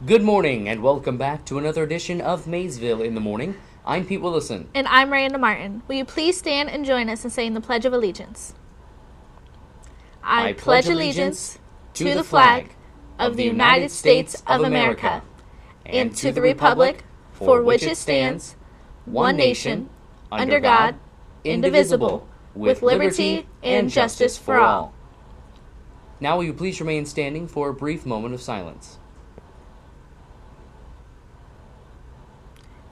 Good morning and welcome back to another edition of Maysville in the Morning. I'm Pete Willison. And I'm Miranda Martin. Will you please stand and join us in saying the Pledge of Allegiance? I pledge allegiance to the flag of the United States of America and to the republic for which it stands, one nation, under God, indivisible, with liberty and justice for all. Now will you please remain standing for a brief moment of silence?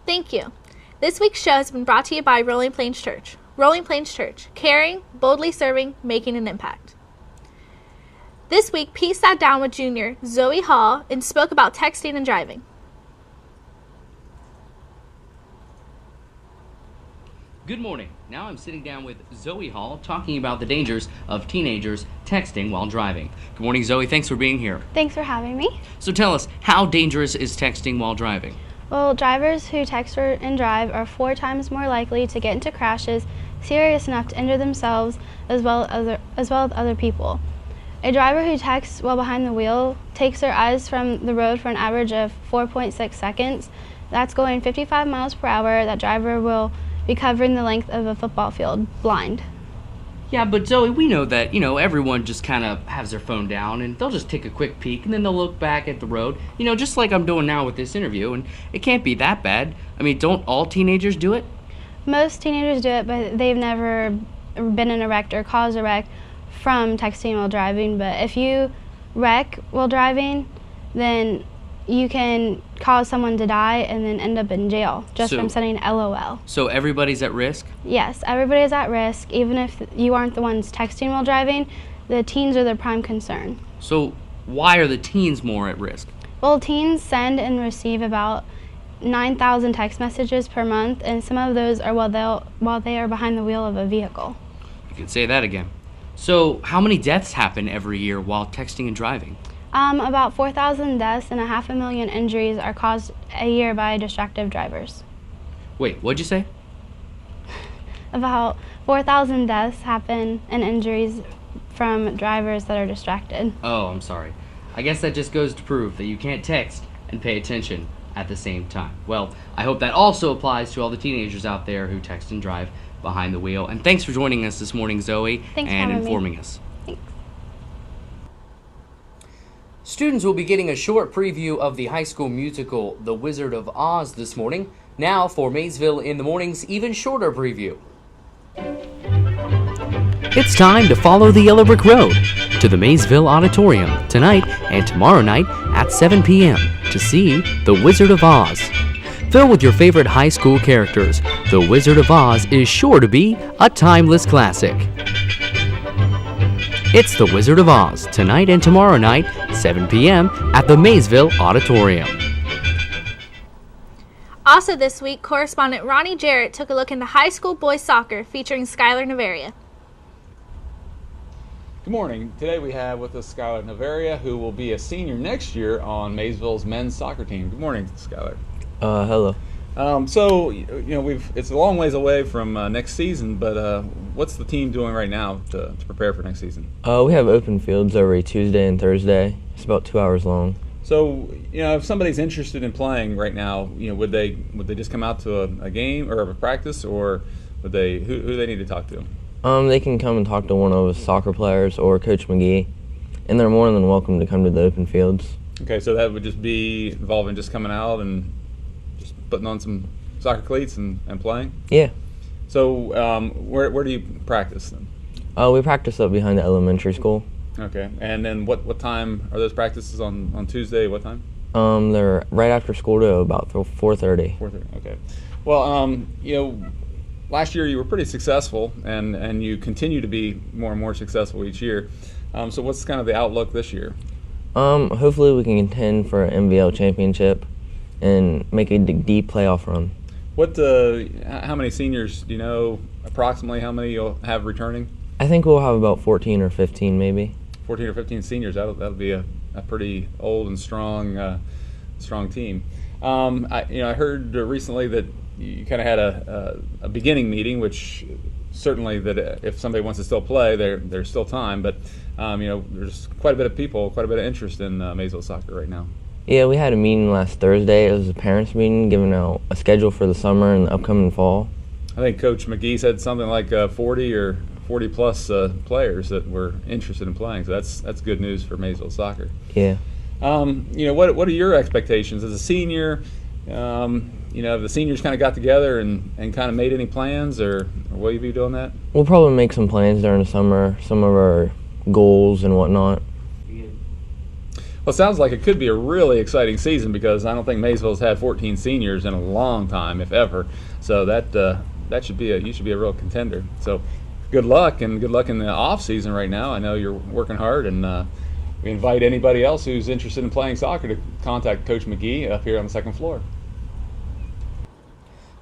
Thank you. This week's show has been brought to you by Rolling Plains Church. Rolling Plains Church, caring, boldly serving, making an impact. This week, Pete sat down with Junior Zoe Hall and spoke about texting and driving. Good morning. Now I'm sitting down with Zoe Hall talking about the dangers of teenagers texting while driving. Good morning, Zoe. Thanks for being here. Thanks for having me. So tell us, how dangerous is texting while driving? Well, drivers who text and drive are 4 times more likely to get into crashes serious enough to injure themselves as well as other people. A driver who texts while behind the wheel takes their eyes from the road for an average of 4.6 seconds. That's going 55 miles per hour. That driver will be covering the length of a football field, blind. Yeah, but Zoe, we know that, everyone just kind of has their phone down and they'll just take a quick peek and then they'll look back at the road, just like I'm doing now with this interview, and it can't be that bad. I mean, don't all teenagers do it? Most teenagers do it, but they've never been in a wreck or caused a wreck from texting while driving. But if you wreck while driving, then you can cause someone to die and then end up in jail just from sending LOL. So everybody's at risk? Yes, everybody's at risk. Even if you aren't the ones texting while driving, the teens are the prime concern. So why are the teens more at risk? Well, teens send and receive about 9,000 text messages per month, and some of those are while they are behind the wheel of a vehicle. You can say that again. So how many deaths happen every year while texting and driving? About 4,000 deaths and 500,000 injuries are caused a year by distracted drivers. Wait, what'd you say? About 4,000 deaths happen and injuries from drivers that are distracted. Oh, I'm sorry. I guess that just goes to prove that you can't text and pay attention at the same time. Well, I hope that also applies to all the teenagers out there who text and drive behind the wheel. And thanks for joining us this morning, Zoe, and informing us. Thanks. Students will be getting a short preview of the high school musical The Wizard of Oz this morning. Now for Maysville in the Morning's even shorter preview. It's time to follow the Yellow Brick Road to the Maysville Auditorium tonight and tomorrow night at 7 p.m. to see The Wizard of Oz. Filled with your favorite high school characters, The Wizard of Oz is sure to be a timeless classic. It's The Wizard of Oz, tonight and tomorrow night, 7 p.m. at the Maysville Auditorium. Also this week, correspondent Ronny Jarrett took a look into high school boys soccer featuring Skylar Navaria. Good morning. Today we have with us Skylar Navaria, who will be a senior next year on Maysville's men's soccer team. Good morning, Skylar. Hello. It's a long ways away from next season, but what's the team doing right now to prepare for next season? We have open fields every Tuesday and Thursday. It's about 2 hours long. So, if somebody's interested in playing right now, would they just come out to a game or a practice, or would they who do they need to talk to? They can come and talk to one of us soccer players or Coach McGee, and they're more than welcome to come to the open fields. Okay, so that would just be involving just coming out and just putting on some soccer cleats and playing? Yeah. So where do you practice then? We practice up behind the elementary school. Okay, and then what time are those practices on Tuesday? What time? They're right after school to about 4:30. 4:30. Okay. Well, last year you were pretty successful, and you continue to be more and more successful each year. So what's kind of the outlook this year? Hopefully we can contend for an MVL championship and make a deep playoff run. How many seniors do you know approximately? How many you'll have returning? I think we'll have about 14 or 15 maybe. 14 or 15 seniors. That'll be a pretty old and strong team. I heard recently that you kind of had a beginning meeting, which certainly that if somebody wants to still play, there's still time. But there's quite a bit of interest in Maysville soccer right now. Yeah, we had a meeting last Thursday. It was a parents' meeting giving out a schedule for the summer and the upcoming fall. I think Coach McGee said something like 40 or 40-plus players that were interested in playing, so that's good news for Maysville soccer. Yeah. What are your expectations as a senior? Have the seniors kind of got together and kind of made any plans, or will you be doing that? We'll probably make some plans during the summer, some of our goals and whatnot. Well, it sounds like it could be a really exciting season because I don't think Maysville's had 14 seniors in a long time, if ever. So you should be a real contender. So good luck, and good luck in the off season right now. I know you're working hard, and we invite anybody else who's interested in playing soccer to contact Coach McGee up here on the second floor.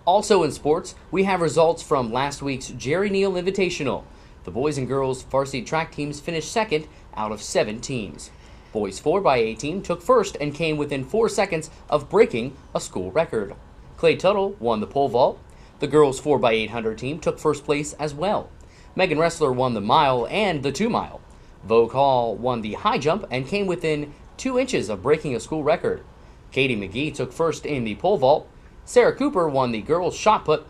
Also in sports, we have results from last week's Jerry Neal Invitational. The boys and girls varsity track teams finished second out of 7 teams. Boys 4x8 team took first and came within 4 seconds of breaking a school record. Clay Tuttle won the pole vault. The girls 4x800 team took first place as well. Megan Ressler won the mile and the 2 mile. Vogue Hall won the high jump and came within 2 inches of breaking a school record. Katie McGee took first in the pole vault. Sarah Cooper won the girls shot put.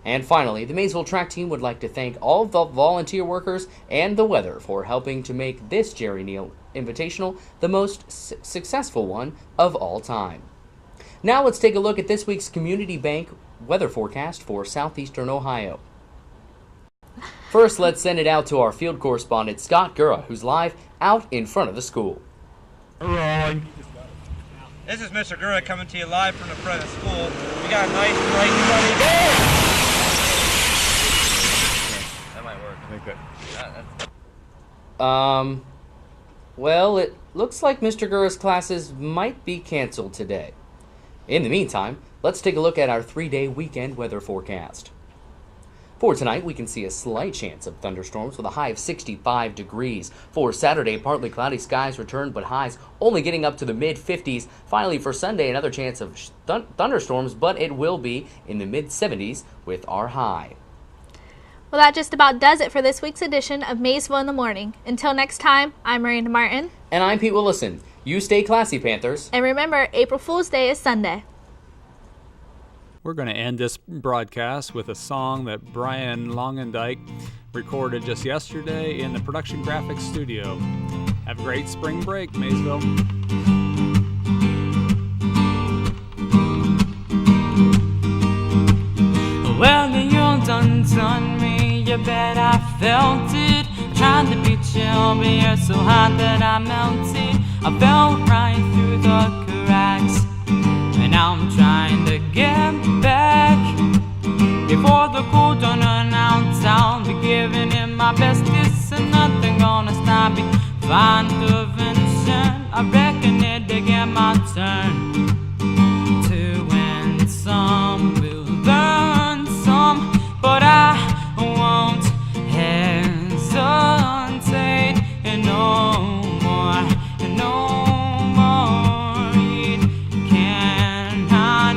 And finally, the Maysville track team would like to thank all the volunteer workers and the weather for helping to make this Jerry Neal Invitational the most successful one of all time. Now let's take a look at this week's Community Bank weather forecast for southeastern Ohio. First, let's send it out to our field correspondent, Scott Gura, who's live out in front of the school. This is Mr. Gura coming to you live from the front of the school. We got a nice, bright, sunny day. That might work. I think Well, it looks like Mr. Gura's classes might be canceled today. In the meantime, let's take a look at our 3-day weekend weather forecast. For tonight, we can see a slight chance of thunderstorms with a high of 65 degrees. For Saturday, partly cloudy skies return, but highs only getting up to the mid-50s. Finally, for Sunday, another chance of thunderstorms, but it will be in the mid-70s with our high. Well, that just about does it for this week's edition of Maysville in the Morning. Until next time, I'm Miranda Martin. And I'm Pete Willison. You stay classy, Panthers. And remember, April Fool's Day is Sunday. We're going to end this broadcast with a song that Brian Longendyke recorded just yesterday in the Production Graphics studio. Have a great spring break, Maysville. Well, you done me, you bet I felt it. Trying to be chill, but you're so hot that I melted. I fell right through the cracks, and now I'm trying to get back. Before the cold don't run out, I'll be giving it my best. This and nothing gonna stop me. Find the vention, I reckon it to get my turn. To win some, we'll learn some, but I won't hesitate no more, no more. It cannot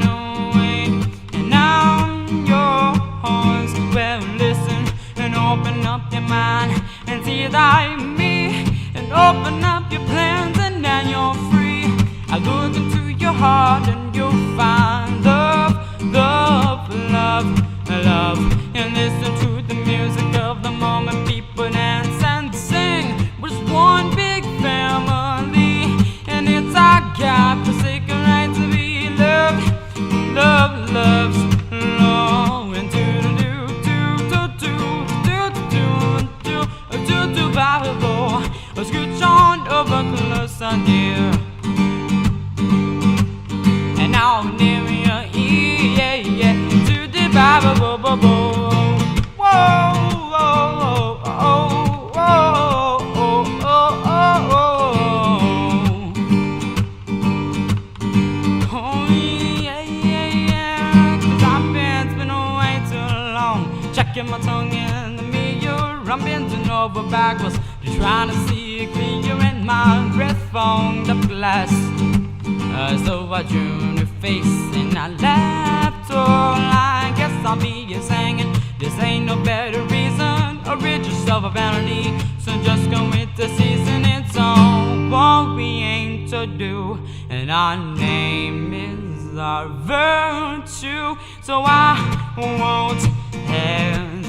wait, and I'm yours. Well, listen and open up your mind and see thy me, and open up your plans, and then you're free. I look into your heart and you'll find love, love, love, love. And listen to the music of the moment. People dance and sing. We're just one big family, and it's our God-forsaken right to be loved. Love, loves, love. And do Bible. Scooch on over closer, dear. And now near your ear, yeah, yeah, to the Bible, whoa, whoa, whoa, oh, yeah, yeah, yeah. 'Cause I've been way too long, checking my tongue in the mirror. I'm bending over backwards, trying to see it clear, and my breath fogged up glass. So I drew your face and I laughed. Oh, I guess I'll be singing. This ain't no better reason. Rid yourself of vanity, so just go with the season. It's all what we aim to do, and and our name is our virtue. So I won't hesitate.